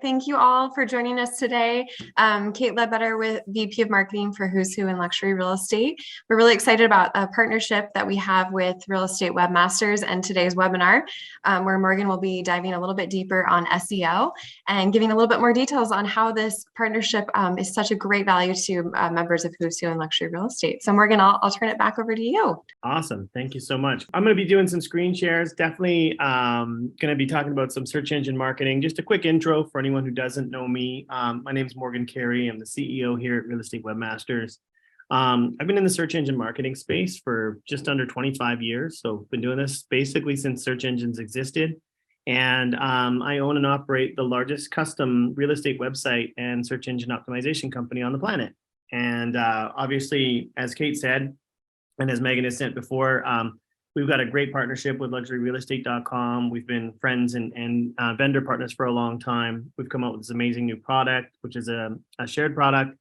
Thank you all for joining us today. Kate Ledbetter with VP of Marketing for Who's Who in Luxury Real Estate. We're really excited about a partnership that we have with Real Estate Webmasters and today's webinar, where Morgan will be diving a little bit deeper on SEO and giving a little bit more details on how this partnership is such a great value to members of Who's Who in Luxury Real Estate. So Morgan, I'll turn it back over to you. Awesome. Thank you so much. I'm going to be doing some screen shares. Definitely going to be talking about some search engine marketing. Just a quick intro for anyone who doesn't know me. My name is Morgan Carey. I'm the CEO here at Real Estate Webmasters. I've been in the search engine marketing space for just under 25 years. So I've been doing this basically since search engines existed. And I own and operate the largest custom real estate website and search engine optimization company on the planet. And obviously, as Kate said, and as Megan has said before, we've got a great partnership with luxuryrealestate.com. We've been friends and vendor partners for a long time. We've come out with this amazing new product, which is a shared product.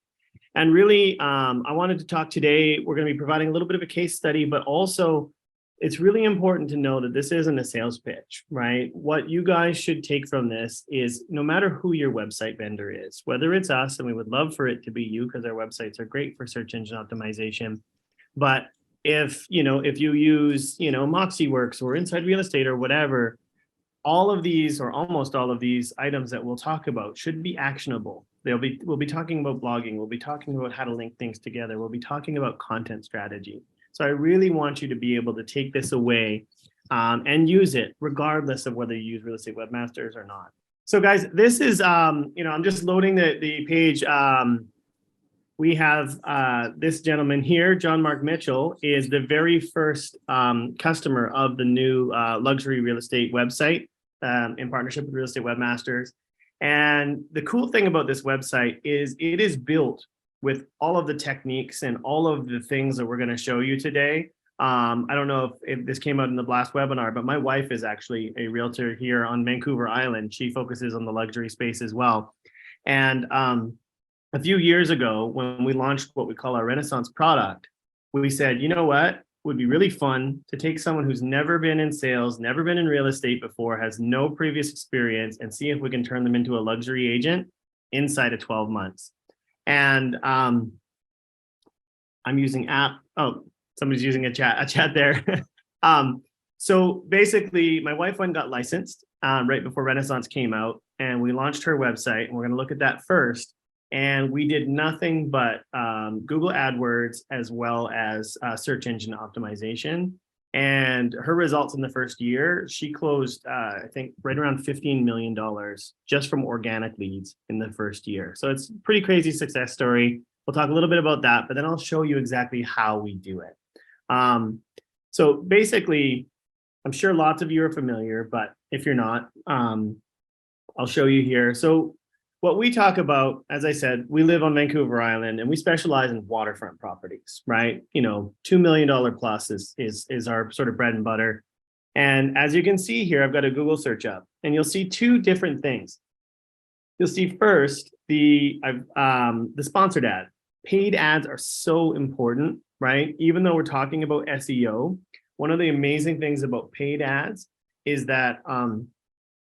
And really, I wanted to talk today, we're going to be providing a little bit of a case study, but also it's really important to know that this isn't a sales pitch, right? What you guys should take from this is no matter who your website vendor is, whether it's us, and we would love for it to be you because our websites are great for search engine optimization. But if you use, MoxieWorks or Inside Real Estate or whatever, all of these or almost all of these items that we'll talk about should be actionable. We'll be talking about blogging. We'll be talking about how to link things together. We'll be talking about content strategy. So I really want you to be able to take this away and use it regardless of whether you use Real Estate Webmasters or not. So guys, this is, I'm just loading the page. We have this gentleman here, John Mark Mitchell, is the very first customer of the new luxury real estate website in partnership with Real Estate Webmasters. And the cool thing about this website is it is built with all of the techniques and all of the things that we're going to show you today. I don't know if this came out in the last webinar, but my wife is actually a realtor here on Vancouver Island. She focuses on the luxury space as well. And a few years ago, when we launched what we call our Renaissance product, we said, you know what, it would be really fun to take someone who's never been in sales, never been in real estate before, has no previous experience, and see if we can turn them into a luxury agent inside of 12 months. And I'm using app. Oh, somebody's using a chat there. So basically, my wife went and got licensed right before Renaissance came out, and we launched her website, and we're going to look at that first. And we did nothing but Google AdWords as well as search engine optimization. And her results in the first year, she closed, I think, right around $15 million just from organic leads in the first year. So it's a pretty crazy success story. We'll talk a little bit about that, but then I'll show you exactly how we do it. So basically, I'm sure lots of you are familiar, but if you're not, I'll show you here. So what we talk about, as I said, we live on Vancouver Island and we specialize in waterfront properties, right? $2 million plus is our sort of bread and butter. And as you can see here, I've got a Google search up and you'll see two different things. You'll see first, the sponsored ad. Paid ads are so important, right? Even though we're talking about SEO, one of the amazing things about paid ads is that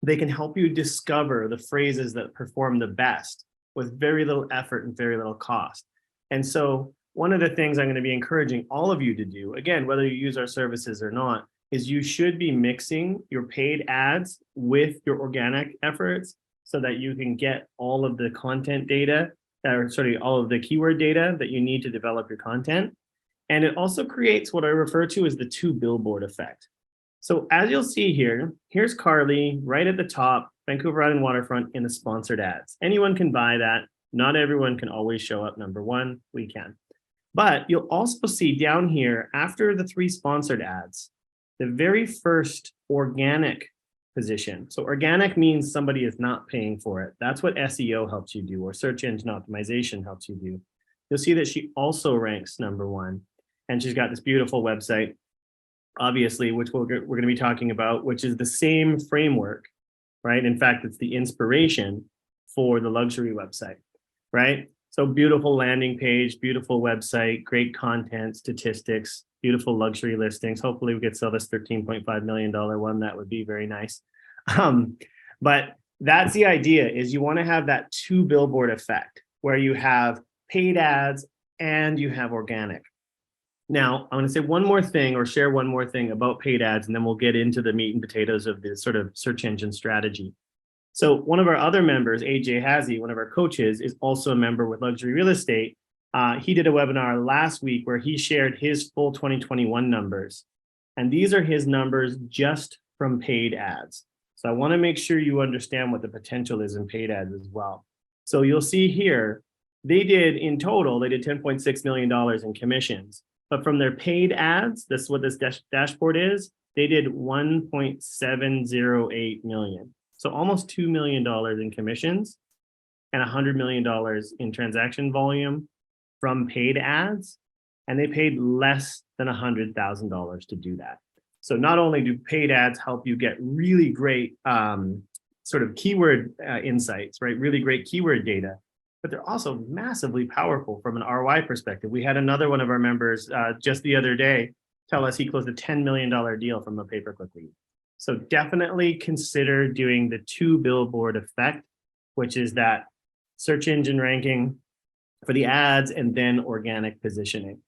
they can help you discover the phrases that perform the best with very little effort and very little cost. And so one of the things I'm going to be encouraging all of you to do, again, whether you use our services or not, is you should be mixing your paid ads with your organic efforts so that you can get all of the content data, all of the keyword data that you need to develop your content. And it also creates what I refer to as the two billboard effect. So as you'll see here, here's Carly right at the top, Vancouver Island waterfront in the sponsored ads. Anyone can buy that. Not everyone can always show up number one. We can. But you'll also see down here, after the 3 sponsored ads, the very first organic position. So organic means somebody is not paying for it. That's what SEO helps you do, or search engine optimization helps you do. You'll see that she also ranks number 1. And she's got this beautiful website, obviously, which we're going to be talking about, which is the same framework, right? In fact, it's the inspiration for the luxury website, right? So beautiful landing page, beautiful website, great content, statistics, beautiful luxury listings. Hopefully we could sell this $13.5 million one. That would be very nice. But That's the idea, is you want to have that 2 billboard effect where you have paid ads and you have organic. Now, I'm going to say one more thing, or share one more thing about paid ads, and then we'll get into the meat and potatoes of the sort of search engine strategy. So one of our other members, AJ Hazy, one of our coaches, is also a member with Luxury Real Estate. He did a webinar last week where he shared his full 2021 numbers. And these are his numbers just from paid ads. So I want to make sure you understand what the potential is in paid ads as well. So you'll see here, they did in total, they did $10.6 million in commissions. But from their paid ads, this is what this dashboard is, they did 1.708 million. So almost $2 million in commissions and $100 million in transaction volume from paid ads. And they paid less than $100,000 to do that. So not only do paid ads help you get really great sort of keyword insights, right? Really great keyword data, but they're also massively powerful from an ROI perspective. We had another one of our members just the other day tell us he closed a $10 million deal from a pay-per-click lead. So definitely consider doing the 2 billboard effect, which is that search engine ranking for the ads and then organic positioning.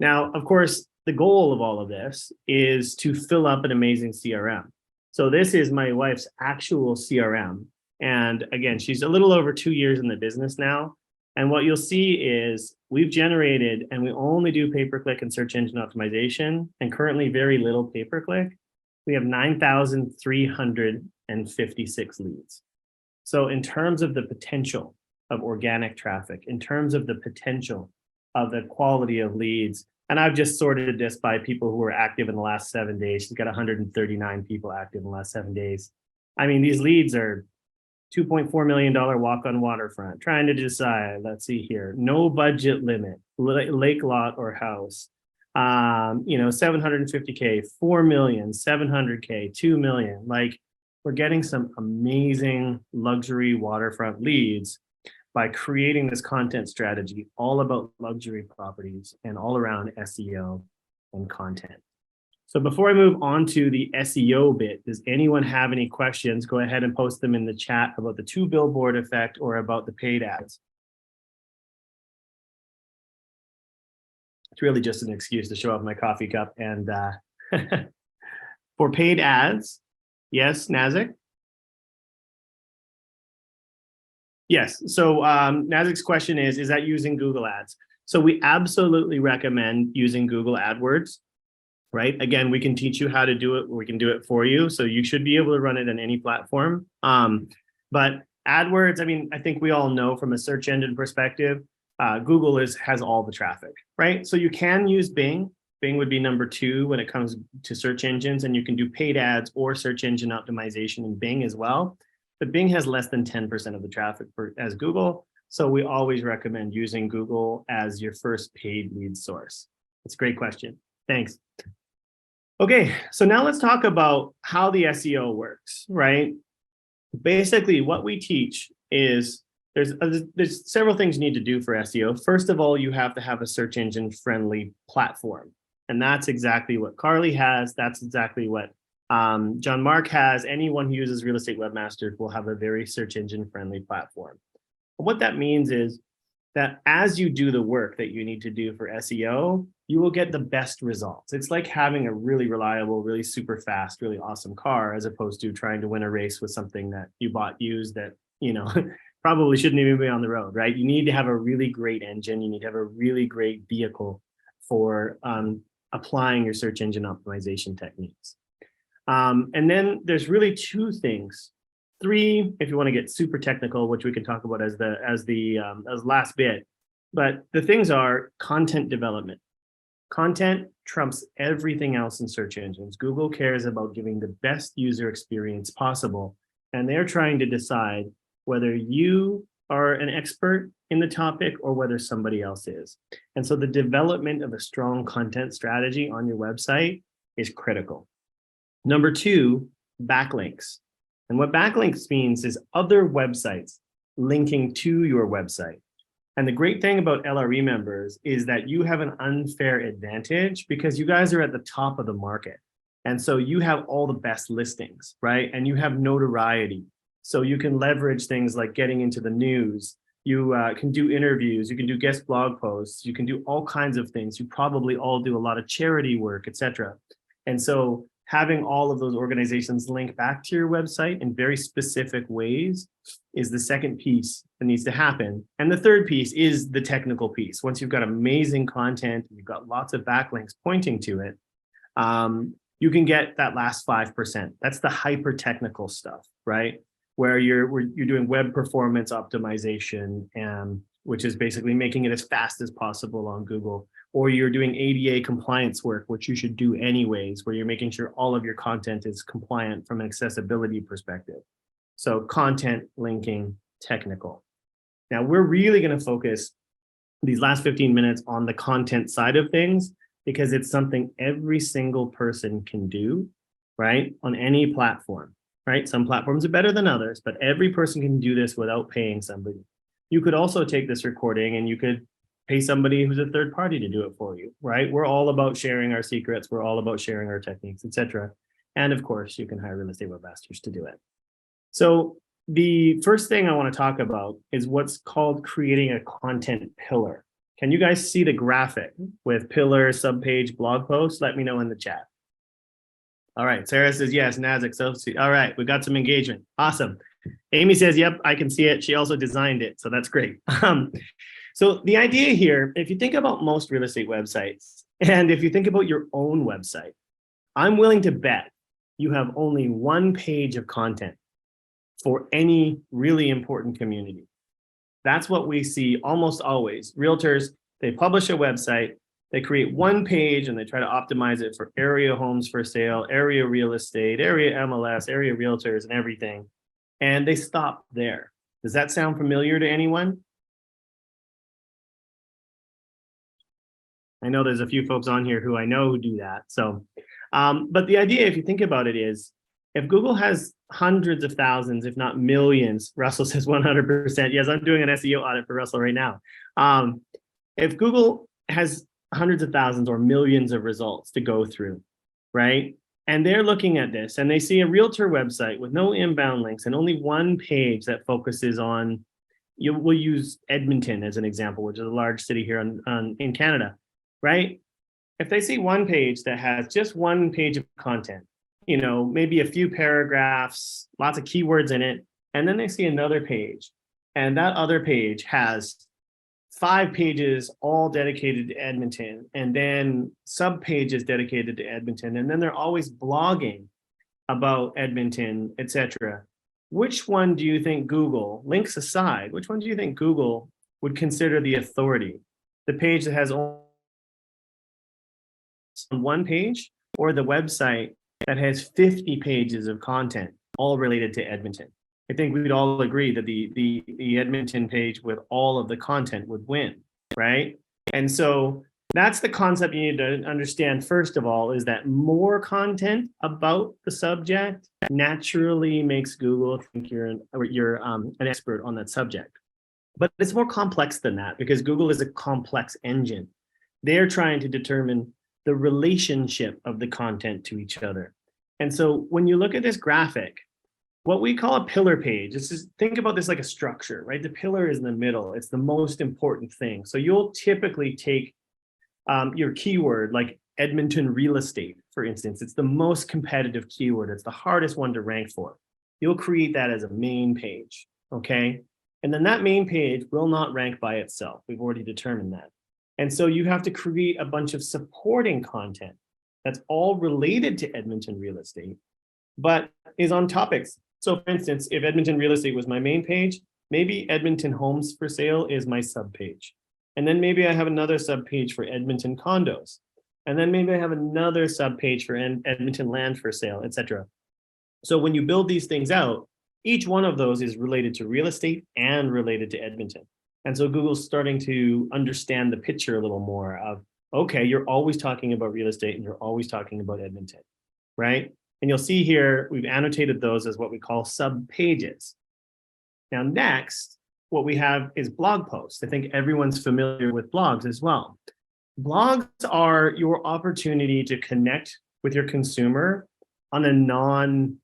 Now, of course, the goal of all of this is to fill up an amazing CRM. So this is my wife's actual CRM. And again, she's a little over 2 years in the business now. And what you'll see is we've generated, and we only do pay-per-click and search engine optimization, and currently very little pay-per-click. We have 9,356 leads. So in terms of the potential of organic traffic, in terms of the potential of the quality of leads, and I've just sorted this by people who were active in the last 7 days. She's got 139 people active in the last 7 days. I mean, these leads are $2.4 million walk on waterfront, trying to decide, let's see here, no budget limit, lake lot or house, 750K, 4 million, 700K, 2 million. Like, we're getting some amazing luxury waterfront leads by creating this content strategy all about luxury properties and all around SEO and content. So before I move on to the SEO bit, does anyone have any questions? Go ahead and post them in the chat about the 2 billboard effect or about the paid ads. It's really just an excuse to show off my coffee cup. And for paid ads, yes, Nazik? Yes, so Nazik's question is that using Google Ads? So we absolutely recommend using Google AdWords, right? Again, we can teach you how to do it. We can do it for you. So you should be able to run it on any platform. But AdWords, I mean, I think we all know from a search engine perspective, Google has all the traffic, right? So you can use Bing. Bing would be number 2 when it comes to search engines, and you can do paid ads or search engine optimization in Bing as well. But Bing has less than 10% of the traffic as Google. So we always recommend using Google as your first paid lead source. That's a great question. Thanks. Okay, so now let's talk about how the SEO works, right? Basically, what we teach is there's several things you need to do for SEO. First of all, you have to have a search engine friendly platform. And that's exactly what Carly has. That's exactly what John Mark has. Anyone who uses Real Estate Webmasters will have a very search engine friendly platform. What that means is that as you do the work that you need to do for SEO, you will get the best results. It's like having a really reliable, really super fast, really awesome car, as opposed to trying to win a race with something that you bought used that, probably shouldn't even be on the road, right? You need to have a really great engine. You need to have a really great vehicle for applying your search engine optimization techniques. And then there's really 2 things. 3, if you want to get super technical, which we can talk about as last bit. But the things are content development. Content trumps everything else in search engines. Google cares about giving the best user experience possible, and they're trying to decide whether you are an expert in the topic or whether somebody else is. And so the development of a strong content strategy on your website is critical. Number 2, backlinks. And what backlinks means is other websites linking to your website. And the great thing about LRE members is that you have an unfair advantage because you guys are at the top of the market. And so you have all the best listings, right? And you have notoriety. So you can leverage things like getting into the news. You can do interviews, you can do guest blog posts, you can do all kinds of things. You probably all do a lot of charity work, etc. And so having all of those organizations link back to your website in very specific ways is the second piece that needs to happen. And the third piece is the technical piece. Once you've got amazing content, you've got lots of backlinks pointing to it, you can get that last 5%. That's the hyper technical stuff, right? Where you're doing web performance optimization, which is basically making it as fast as possible on Google, or you're doing ADA compliance work, which you should do anyways, where you're making sure all of your content is compliant from an accessibility perspective. So content, linking, technical. Now we're really going to focus these last 15 minutes on the content side of things, because it's something every single person can do, right? On any platform, right? Some platforms are better than others, but every person can do this without paying somebody. You could also take this recording and you could pay somebody who's a third party to do it for you, right? We're all about sharing our secrets. We're all about sharing our techniques, etc. And of course, you can hire real estate webmasters to do it. So the first thing I want to talk about is what's called creating a content pillar. Can you guys see the graphic with pillar, subpage, blog post? Let me know in the chat. All right, Sarah says yes, Nasdaq, self-see. All right, we got some engagement. Awesome. Amy says, yep, I can see it. She also designed it, so that's great. So the idea here, if you think about most real estate websites, and if you think about your own website, I'm willing to bet you have only one page of content for any really important community. That's what we see almost always. Realtors, they publish a website, they create one page and they try to optimize it for area homes for sale, area real estate, area MLS, area realtors and everything. And they stop there. Does that sound familiar to anyone? I know there's a few folks on here who I know who do that. So, but the idea, if you think about it, is if Google has hundreds of thousands, if not millions, Russell says 100%. Yes, I'm doing an SEO audit for Russell right now. If Google has hundreds of thousands or millions of results to go through, right? And they're looking at this and they see a realtor website with no inbound links and only one page that focuses on, we'll use Edmonton as an example, which is a large city here in Canada, right? If they see one page that has just one page of content, you know, maybe a few paragraphs, lots of keywords in it, and then they see another page, and that other page has 5 pages all dedicated to Edmonton, and then sub pages dedicated to Edmonton, and then they're always blogging about Edmonton, etc. Which one do you think Google, links aside, which one do you think Google would consider the authority? The page that has only one page, or the website that has 50 pages of content all related to Edmonton? I think we'd all agree that the Edmonton page with all of the content would win, right? And so that's the concept you need to understand. First of all, is that more content about the subject naturally makes Google think you're an expert on that subject. But it's more complex than that, because Google is a complex engine. They're trying to determine the relationship of the content to each other. And so when you look at this graphic, what we call a pillar page, think about this like a structure, right? The pillar is in the middle. It's the most important thing. So you'll typically take your keyword like Edmonton real estate, for instance. It's the most competitive keyword. It's the hardest one to rank for. You'll create that as a main page, okay? And then that main page will not rank by itself. We've already determined that. And so you have to create a bunch of supporting content that's all related to Edmonton real estate, but is on topics. So for instance, if Edmonton real estate was my main page, maybe Edmonton homes for sale is my subpage. And then maybe I have another subpage for Edmonton condos. And then maybe I have another subpage for Edmonton land for sale, etc. So when you build these things out, each one of those is related to real estate and related to Edmonton. And so Google's starting to understand the picture a little more of, okay, you're always talking about real estate and you're always talking about Edmonton, right? And you'll see here, we've annotated those as what we call sub-pages. Now next, what we have is blog posts. I think everyone's familiar with blogs as well. Blogs are your opportunity to connect with your consumer on a non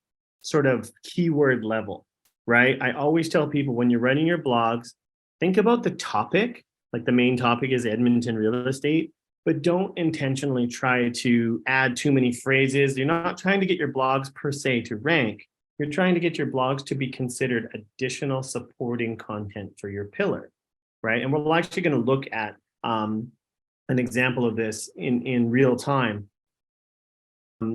sort of keyword level, right? I always tell people when you're writing your blogs, think about the topic, like the main topic is Edmonton real estate, but don't intentionally try to add too many phrases. You're not trying to get your blogs per se to rank. You're trying to get your blogs to be considered additional supporting content for your pillar, right? And we're actually going to look at an example of this in real time.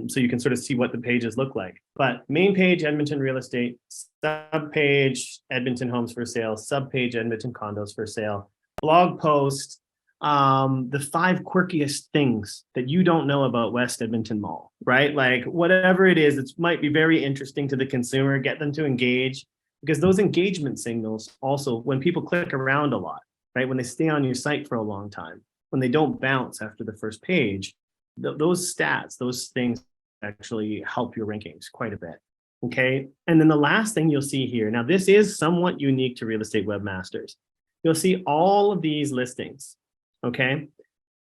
So you can sort of see what the pages look like. But main page, Edmonton real estate, sub page, Edmonton homes for sale, sub page, Edmonton condos for sale, blog post, the 5 quirkiest things that you don't know about West Edmonton Mall, right? Like whatever it is, it might be very interesting to the consumer, get them to engage, because those engagement signals also, when people click around a lot, right? When they stay on your site for a long time, when they don't bounce after the first page, those stats, those things actually help your rankings quite a bit. Okay. And then the last thing you'll see here, now this is somewhat unique to Real Estate Webmasters. You'll see all of these listings. Okay.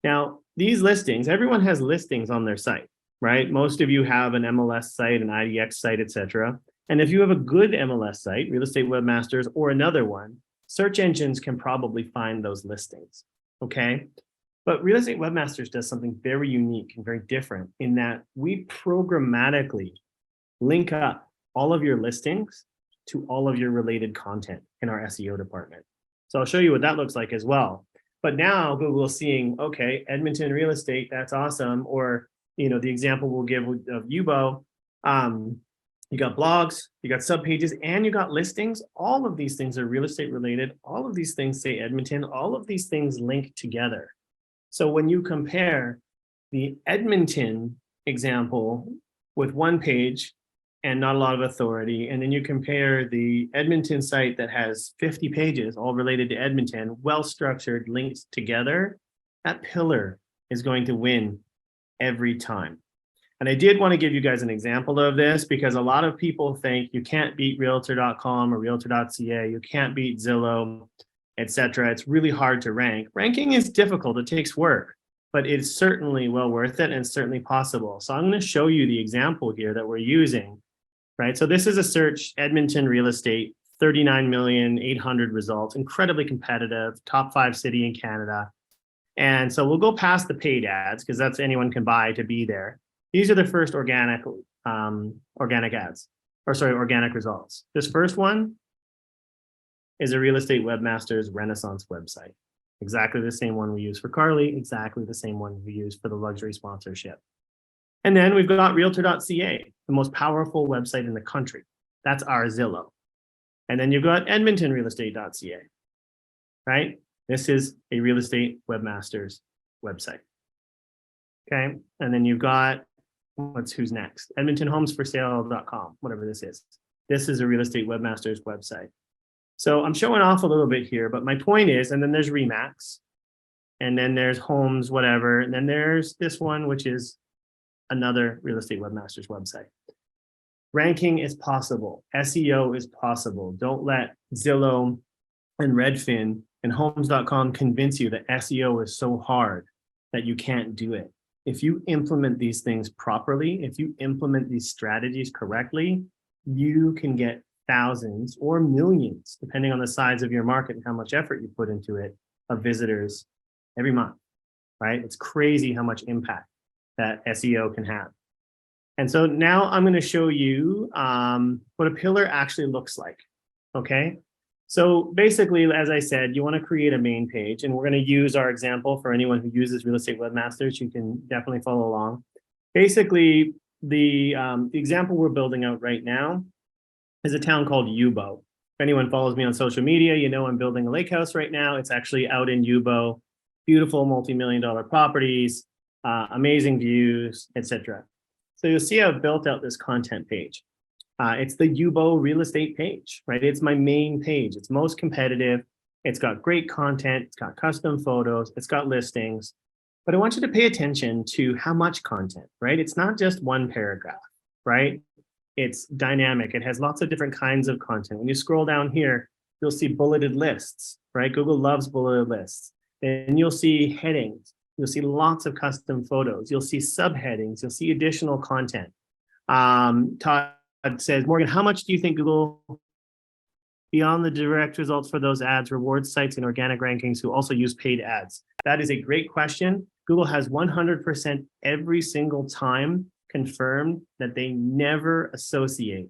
Now, these listings, everyone has listings on their site, right? Most of you have an MLS site, an IDX site, etc. And if you have a good MLS site, Real Estate Webmasters, or another one, search engines can probably find those listings. Okay. But Real Estate Webmasters does something very unique and very different in that we programmatically link up all of your listings to all of your related content in our SEO department. So I'll show you what that looks like as well. But now Google's seeing, okay, Edmonton real estate, that's awesome. Or, you know, the example we'll give of Yubo, you got blogs, you got subpages, and you got listings. All of these things are real estate related. All of these things say Edmonton. All of these things link together. So when you compare the Edmonton example with one page and not a lot of authority, and then you compare the Edmonton site that has 50 pages, all related to Edmonton, well-structured, linked together, that pillar is going to win every time. And I did want to give you guys an example of this because a lot of people think you can't beat realtor.com or realtor.ca, you can't beat Zillow, etc. It's really hard to rank. Ranking is difficult, it takes work, but it's certainly well worth it and it's certainly possible. So I'm going to show you the example here that we're using, right? So this is a search, Edmonton real estate, 39,800,000 results, incredibly competitive, top 5 city in Canada. And so we'll go past the paid ads because that's anyone can buy to be there. These are the first organic ads, or sorry, organic results. This first one is a Real Estate Webmasters Renaissance website. Exactly the same one we use for Carly, exactly the same one we use for the luxury sponsorship. And then we've got realtor.ca, the most powerful website in the country. That's our Zillow. And then you've got edmontonrealestate.ca, right? This is a Real Estate Webmasters website. Okay, and then you've got, who's next? edmontonhomesforsale.com, whatever this is. This is a Real Estate Webmasters website. So I'm showing off a little bit here, but my point is, and then there's Remax, and then there's Homes, whatever, and then there's this one, which is another Real Estate Webmasters website. Ranking is possible. SEO is possible. Don't let Zillow and Redfin and Homes.com convince you that SEO is so hard that you can't do it. If you implement these things properly, if you implement these strategies correctly, you can get thousands or millions, depending on the size of your market and how much effort you put into it, of visitors every month, right? It's crazy how much impact that SEO can have. And so now I'm going to show you what a pillar actually looks like, okay? So basically, as I said, you want to create a main page, and we're going to use our example for anyone who uses Real Estate Webmasters. You can definitely follow along. Basically, the example we're building out right now is a town called Yubo. If anyone follows me on social media, you know I'm building a lake house right now. It's actually out in Yubo, beautiful multi-million-dollar properties, amazing views, etc. So you'll see I've built out this content page. It's the Yubo real estate page, right? It's my main page. It's most competitive. It's got great content. It's got custom photos. It's got listings. But I want you to pay attention to how much content, right? It's not just one paragraph, right? It's dynamic. It has lots of different kinds of content. When you scroll down here, you'll see bulleted lists, right? Google loves bulleted lists. And you'll see headings. You'll see lots of custom photos. You'll see subheadings. You'll see additional content. Todd says, Morgan, how much do you think Google beyond the direct results for those ads, reward sites and organic rankings who also use paid ads? That is a great question. Google has 100% every single time confirmed that they never associate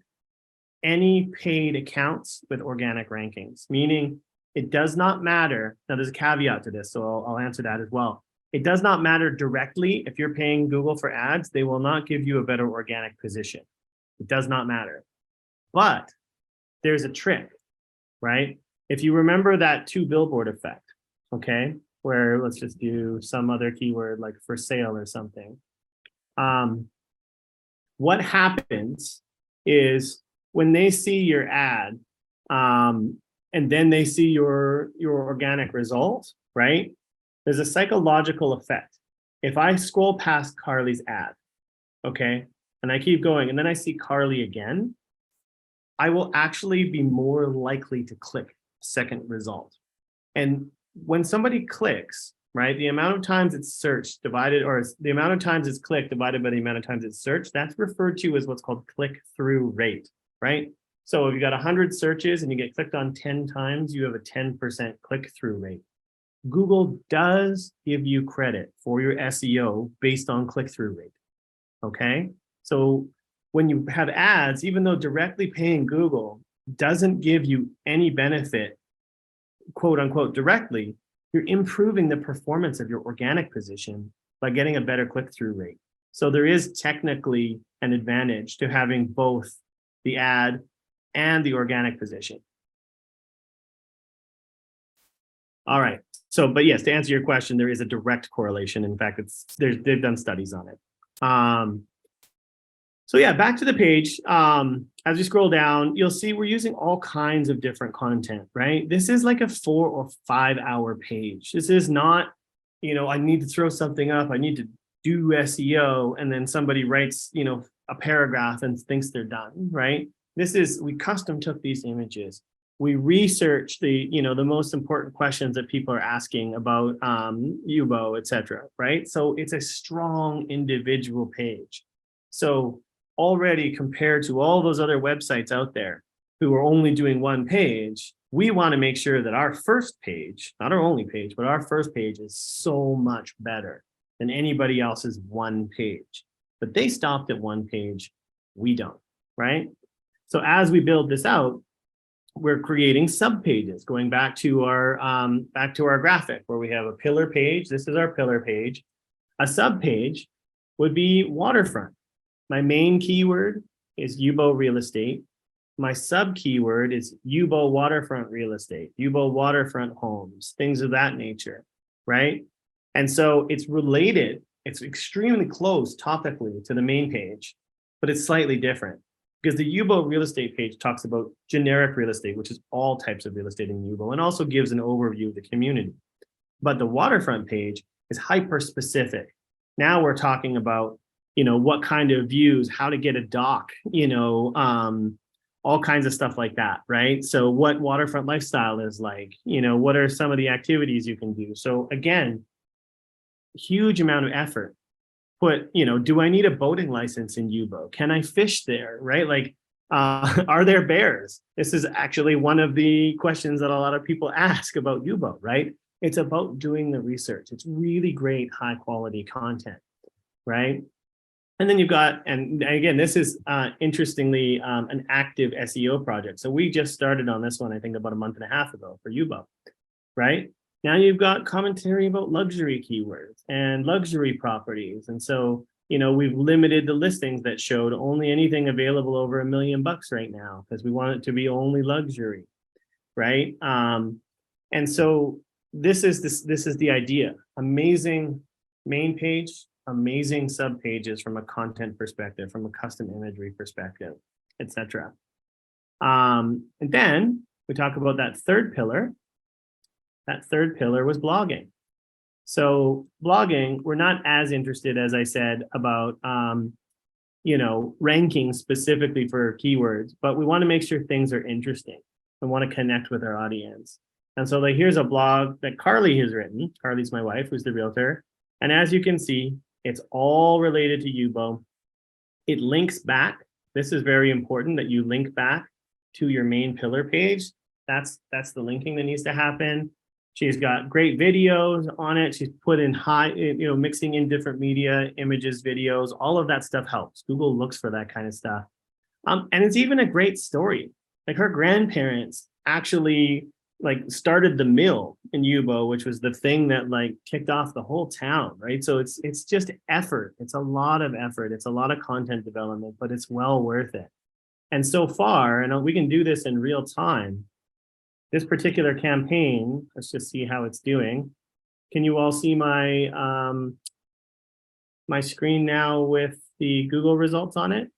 any paid accounts with organic rankings, meaning it does not matter. Now, there's a caveat to this, so I'll answer that as well. It does not matter directly if you're paying Google for ads, they will not give you a better organic position. It does not matter. But there's a trick, right? If you remember that 2 billboard effect, okay, where let's just do some other keyword like for sale or something. What happens is when they see your ad, and then they see your organic results, right? There's a psychological effect. If I scroll past Carly's ad, okay, and I keep going, and then I see Carly again, I will actually be more likely to click second result. And when somebody clicks, right, the amount of times it's searched divided, or the amount of times it's clicked divided by the amount of times it's searched, that's referred to as what's called click-through rate, right? So if you got 100 searches and you get clicked on 10 times, you have a 10% click-through rate. Google does give you credit for your SEO based on click-through rate, okay? So when you have ads, even though directly paying Google doesn't give you any benefit, quote unquote, directly, you're improving the performance of your organic position by getting a better click-through rate. So there is technically an advantage to having both the ad and the organic position. All right. So, but yes, to answer your question, there is a direct correlation. In fact, they've done studies on it. So yeah, back to the page. As you scroll down, you'll see we're using all kinds of different content, right? This is like a 4 or 5 hour page. This is not, I need to throw something up. I need to do SEO. And then somebody writes, a paragraph and thinks they're done, right? We custom took these images. We researched the most important questions that people are asking about UBO, et cetera, right? So it's a strong individual page. So already compared to all those other websites out there who are only doing one page, we want to make sure that our first page, not our only page, but our first page is so much better than anybody else's one page. But they stopped at one page, we don't, right? So as we build this out, we're creating subpages, going back to our graphic where we have a pillar page. This is our pillar page. A subpage would be waterfront. My main keyword is UBO real estate. My sub keyword is UBO waterfront real estate, UBO waterfront homes, things of that nature, right? And so it's related, it's extremely close topically to the main page, but it's slightly different because the UBO real estate page talks about generic real estate, which is all types of real estate in UBO, and also gives an overview of the community. But the waterfront page is hyper specific. Now we're talking about what kind of views, how to get a dock, all kinds of stuff like that, right? So what waterfront lifestyle is like, what are some of the activities you can do? So again, huge amount of effort. Do I need a boating license in UBO? Can I fish there, right? Like, are there bears? This is actually one of the questions that a lot of people ask about UBO, right? It's about doing the research. It's really great, high quality content, right? And then you've got, and again, this is interestingly an active SEO project. So we just started on this one, I think about a month and a half ago for UBO, right? Now you've got commentary about luxury keywords and luxury properties. And so, we've limited the listings that showed only anything available over $1 million right now because we want it to be only luxury, right? And so this is the idea. Amazing main page, amazing sub pages from a content perspective, from a custom imagery perspective, etc. And then we talk about that third pillar. That third pillar was blogging. So blogging, we're not as interested, as I said, about ranking specifically for keywords, but we want to make sure things are interesting. We want to connect with our audience. And so here's a blog that Carly has written. Carly's my wife, who's the realtor. And as you can see, it's all related to UBO. It links back. This is very important that you link back to your main pillar page That's the linking that needs to happen. She's got great videos on it. She's put in mixing in different media, images, videos, all of that stuff helps. Google looks for that kind of stuff. And it's even a great story. Like her grandparents actually like started the mill in Yubo, which was the thing that like kicked off the whole town, right? So it's just effort. It's a lot of effort. It's a lot of content development, but it's well worth it. And so far, and we can do this in real time, this particular campaign, let's just see how it's doing. Can you all see my my screen now with the Google results on it?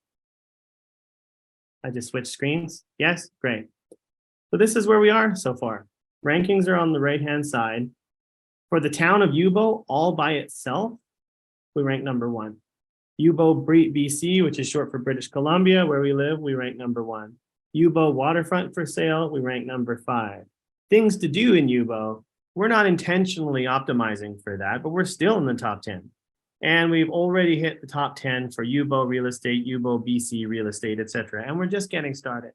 I just switched screens. Yes, great. So this is where we are so far. Rankings are on the right-hand side. For the town of Yubo, all by itself, we rank number 1. Yubo, BC, which is short for British Columbia, where we live, we rank number 1. Yubo waterfront for sale, we rank number 5. Things to do in Yubo, we're not intentionally optimizing for that, but we're still in the top 10. And we've already hit the top 10 for Yubo real estate, Yubo BC real estate, etc. And we're just getting started.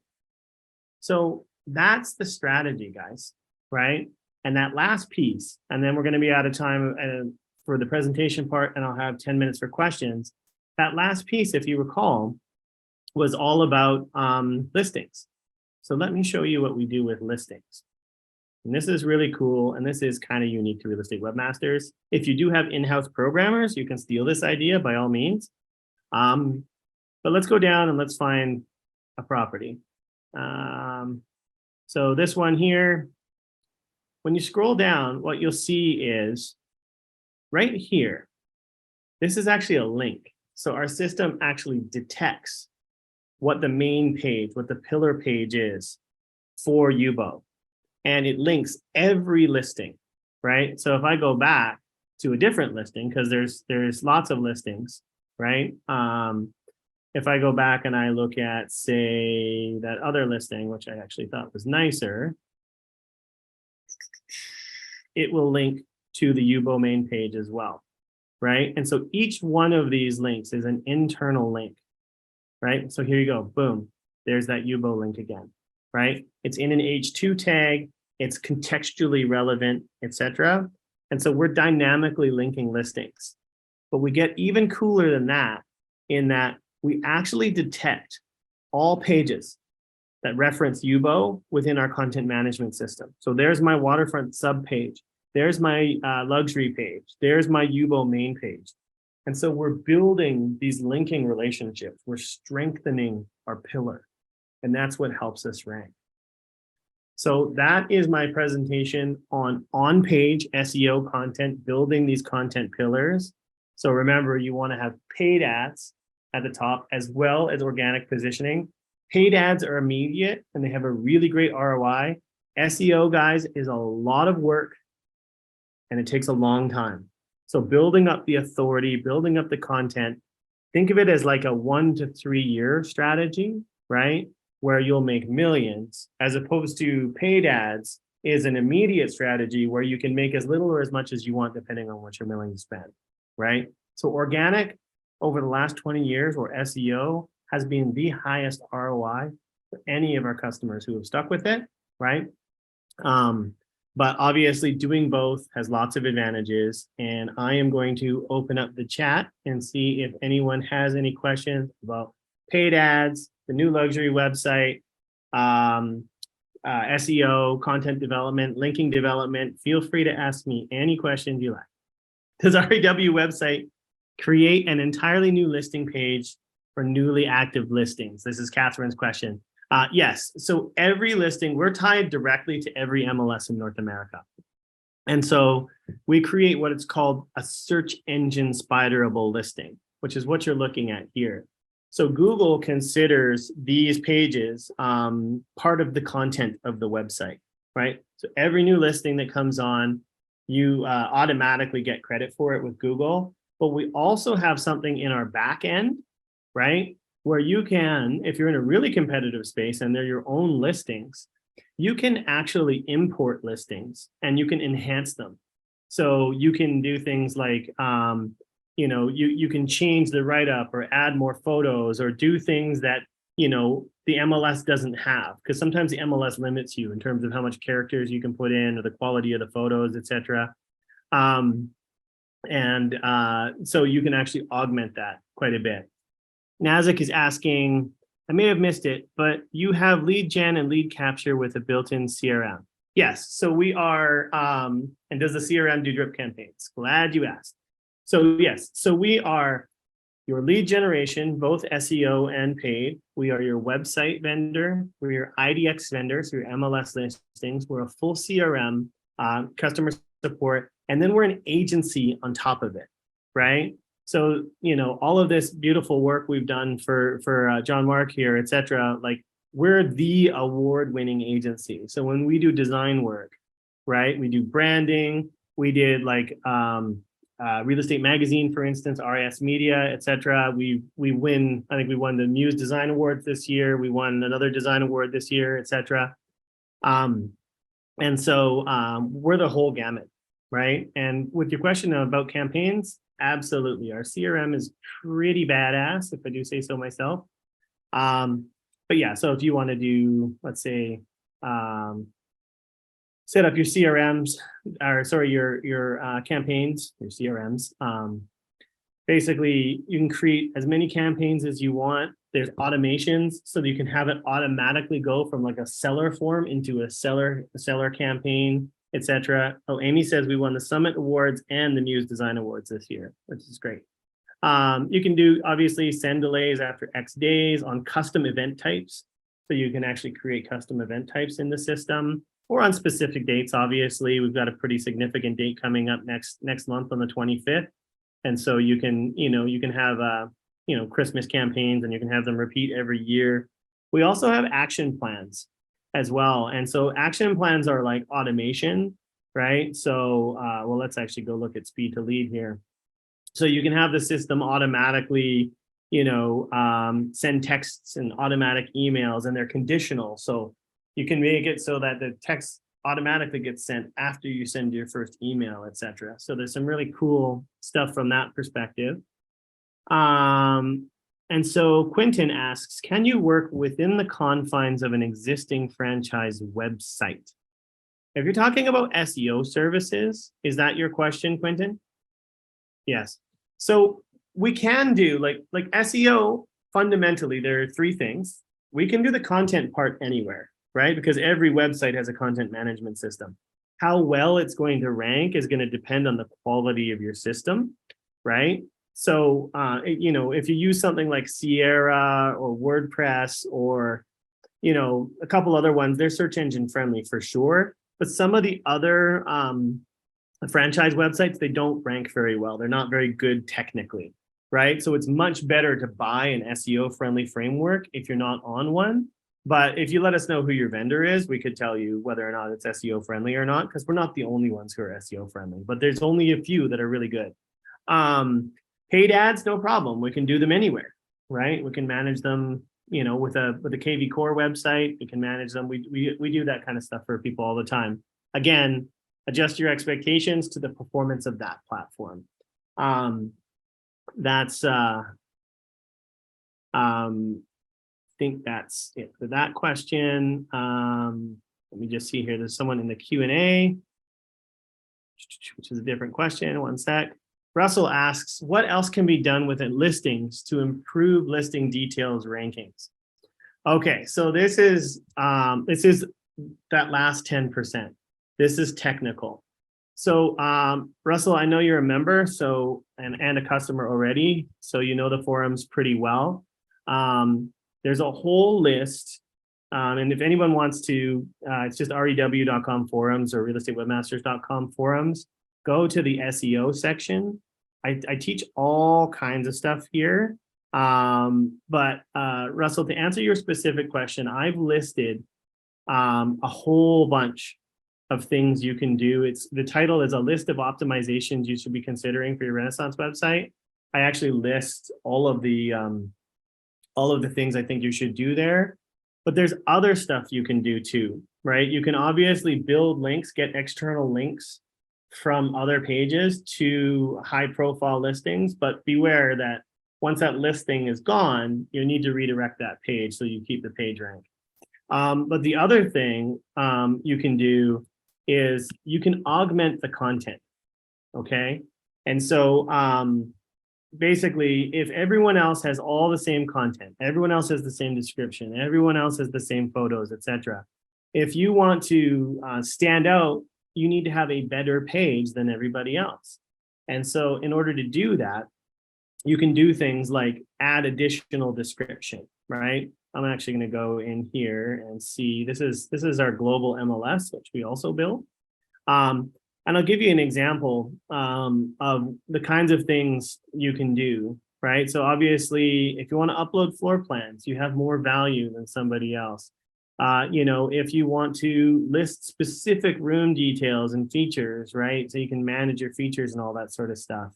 So that's the strategy, guys, right? And that last piece, and then we're going to be out of time for the presentation part, and I'll have 10 minutes for questions. That last piece, if you recall, was all about listings. So let me show you what we do with listings. And this is really cool, and this is kind of unique to Real Estate Webmasters. If you do have in-house programmers, you can steal this idea by all means. But let's go down and let's find a property. So this one here, when you scroll down, what you'll see is right here, this is actually a link. So our system actually detects what the main page, what the pillar page is for Yubo. And it links every listing, right? So if I go back to a different listing, because there's lots of listings, right? If I go back and I look at, say, that other listing, which I actually thought was nicer, it will link to the Yubo main page as well, right? And so each one of these links is an internal link, right? So here you go, boom, there's that Yubo link again, right? It's in an H2 tag, it's contextually relevant, etc. And so we're dynamically linking listings. But we get even cooler than that in that we actually detect all pages that reference Yubo within our content management system. So there's my waterfront sub page. There's my luxury page. There's my Yubo main page. And so we're building these linking relationships. We're strengthening our pillar. And that's what helps us rank. So that is my presentation on-page SEO content, building these content pillars. So remember, you want to have paid ads at the top as well as organic positioning. Paid ads are immediate and they have a really great ROI. SEO, guys, is a lot of work and it takes a long time. So building up the authority, building up the content, think of it as like a 1 to 3 year strategy, right? Where you'll make millions, as opposed to paid ads is an immediate strategy where you can make as little or as much as you want, depending on what you're willing to spend, right? So organic over the last 20 years, or SEO, has been the highest ROI for any of our customers who have stuck with it, right? But obviously doing both has lots of advantages, and I am going to open up the chat and see if anyone has any questions about paid ads, the new luxury website, SEO, content development, linking development. Feel free to ask me any questions you like. Does REW website create an entirely new listing page for newly active listings? This is Catherine's question. Yes, so every listing, we're tied directly to every MLS in North America. And so we create what it's called a search engine spiderable listing, which is what you're looking at here. So Google considers these pages part of the content of the website, right? So every new listing that comes on, you automatically get credit for it with Google. But we also have something in our back end, right? Where you can, if you're in a really competitive space and they're your own listings, you can actually import listings and you can enhance them. So you can do things like, you can change the write-up or add more photos or do things that, the MLS doesn't have, because sometimes the MLS limits you in terms of how much characters you can put in or the quality of the photos, etc. So you can actually augment that quite a bit. Nazik is asking, I may have missed it, but you have lead gen and lead capture with a built-in CRM. Yes, so we are, and does the CRM do drip campaigns? Glad you asked. So yes, so we are your lead generation, both SEO and paid. We are your website vendor. We're your IDX vendor, so your MLS listings. We're a full CRM, customer support, and then we're an agency on top of it, right? So, you know, all of this beautiful work we've done for John Mark here, et cetera, like we're the award-winning agency. So when we do design work, right, we do branding, we did like Real Estate Magazine, for instance, RIS Media, et cetera. We win, I think we won the Muse Design Awards this year. We won another design award this year, et cetera. And so we're the whole gamut, right? And with your question about campaigns, absolutely. Our CRM is pretty badass, if I do say so myself. But yeah, so if you want to do, let's say, set up your CRMs, or sorry, your campaigns, your CRMs. Basically, you can create as many campaigns as you want. There's automations so that you can have it automatically go from like a seller form into a seller campaign, etc. Oh, Amy says we won the Summit Awards and the Muse Design Awards this year, which is great. You can do, obviously, send delays after X days on custom event types. So you can actually create custom event types in the system, or on specific dates. Obviously, we've got a pretty significant date coming up next month on the 25th. And so you can, you can have, Christmas campaigns, and you can have them repeat every year. We also have action plans as well. And so action plans are like automation, right? So, well, let's actually go look at speed to lead here. So you can have the system automatically, send texts and automatic emails, and they're conditional. So you can make it so that the text automatically gets sent after you send your first email, et cetera. So there's some really cool stuff from that perspective. And so Quentin asks, can you work within the confines of an existing franchise website? If you're talking about SEO services, is that your question, Quentin? Yes. So we can do like SEO, fundamentally, there are three things. We can do the content part anywhere, right? Because every website has a content management system. How well it's going to rank is going to depend on the quality of your system, right? So, if you use something like Sierra or WordPress or, a couple other ones, they're search engine friendly for sure. But some of the other franchise websites, they don't rank very well. They're not very good technically, right? So it's much better to buy an SEO friendly framework if you're not on one. But if you let us know who your vendor is, we could tell you whether or not it's SEO friendly or not, because we're not the only ones who are SEO friendly, but there's only a few that are really good. Paid ads, no problem. We can do them anywhere, right? We can manage them, with a KV Core website. We can manage them. We do that kind of stuff for people all the time. Again, adjust your expectations to the performance of that platform. That's think that's it for that question. Let me just see here. There's someone in the Q&A, which is a different question. One sec. Russell asks, what else can be done within listings to improve listing details rankings? Okay, so this is that last 10%. This is technical. So Russell, I know you're a member, so and a customer already, so you know the forums pretty well. There's a whole list, and if anyone wants to, it's just rew.com forums or realestatewebmasters.com forums. Go to the SEO section. I teach all kinds of stuff here. But Russell, to answer your specific question, I've listed a whole bunch of things you can do. The title is a list of optimizations you should be considering for your Renaissance website. I actually list all of the things I think you should do there. But there's other stuff you can do too, right? You can obviously build links, get external links from other pages to high profile listings, but beware that once that listing is gone, you need to redirect that page so you keep the page rank. But the other thing you can do is you can augment the content, okay? And so basically, if everyone else has all the same content, everyone else has the same description, everyone else has the same photos, etc. If you want to stand out, you need to have a better page than everybody else. And so in order to do that, you can do things like add additional description, right? I'm actually going to go in here and see, this is our global MLS, which we also build. And I'll give you an example of the kinds of things you can do, right? So obviously, if you want to upload floor plans, you have more value than somebody else. You know, if you want to list specific room details and features, right? So you can manage your features and all that sort of stuff.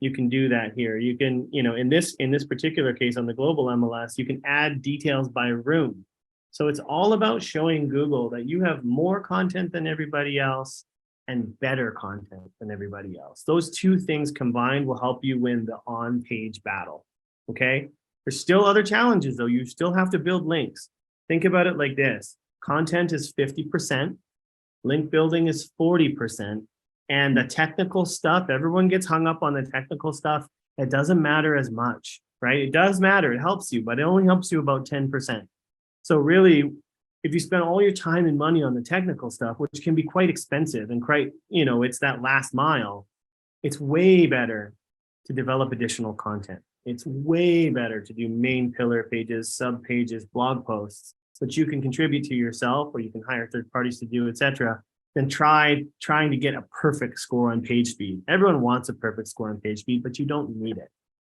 You can do that here. You can, you know, in this particular case on the global MLS, you can add details by room. So it's all about showing Google that you have more content than everybody else and better content than everybody else. Those two things combined will help you win the on-page battle, okay? There's still other challenges though. You still have to build links. Think about it like this. Content is 50%, link building is 40%, and the technical stuff, everyone gets hung up on the technical stuff. It doesn't matter as much, right? It does matter, it helps you, but it only helps you about 10%. So really, if you spend all your time and money on the technical stuff, which can be quite expensive and quite, you know, it's that last mile, it's way better to develop additional content. It's way better to do main pillar pages, sub pages, blog posts, which you can contribute to yourself or you can hire third parties to do, etc., than trying to get a perfect score on page speed. Everyone wants a perfect score on page speed, but you don't need it,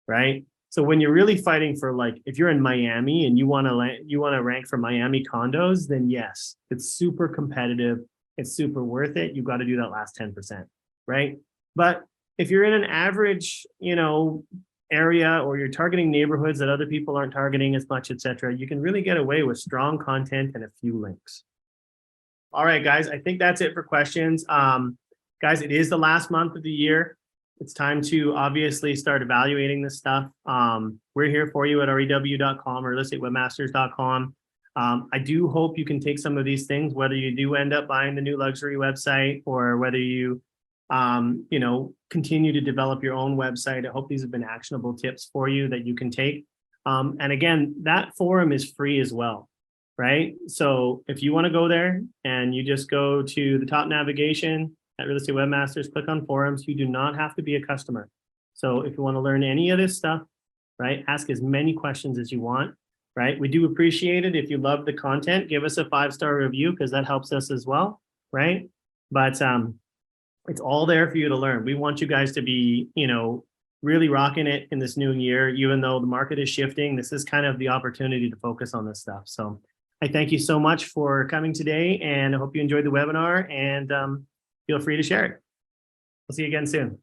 right? So when you're really fighting for, like, if you're in Miami and you want to rank for Miami condos, then yes, it's super competitive. It's super worth it. You've got to do that last 10%, right? But if you're in an average, you know, area or you're targeting neighborhoods that other people aren't targeting as much, etc., you can really get away with strong content and a few links. All right, guys, I think that's it for questions. Guys, it is the last month of the year. It's time to obviously start evaluating this stuff. We're here for you at rew.com or realestatewebmasters.com. I do hope you can take some of these things, whether you do end up buying the new luxury website or whether you, you know, continue to develop your own website. I hope these have been actionable tips for you that you can take. And again, that forum is free as well, right? So if you want to go there and you just go to the top navigation at Real Estate Webmasters, click on forums. You do not have to be a customer. So if you want to learn any of this stuff, right, ask as many questions as you want, right? We do appreciate it. If you love the content, give us a 5-star review because that helps us as well, right? But it's all there for you to learn. We want you guys to be, you know, really rocking it in this new year. Even though the market is shifting, this is kind of the opportunity to focus on this stuff. So I thank you so much for coming today, and I hope you enjoyed the webinar, and feel free to share it. We'll see you again soon.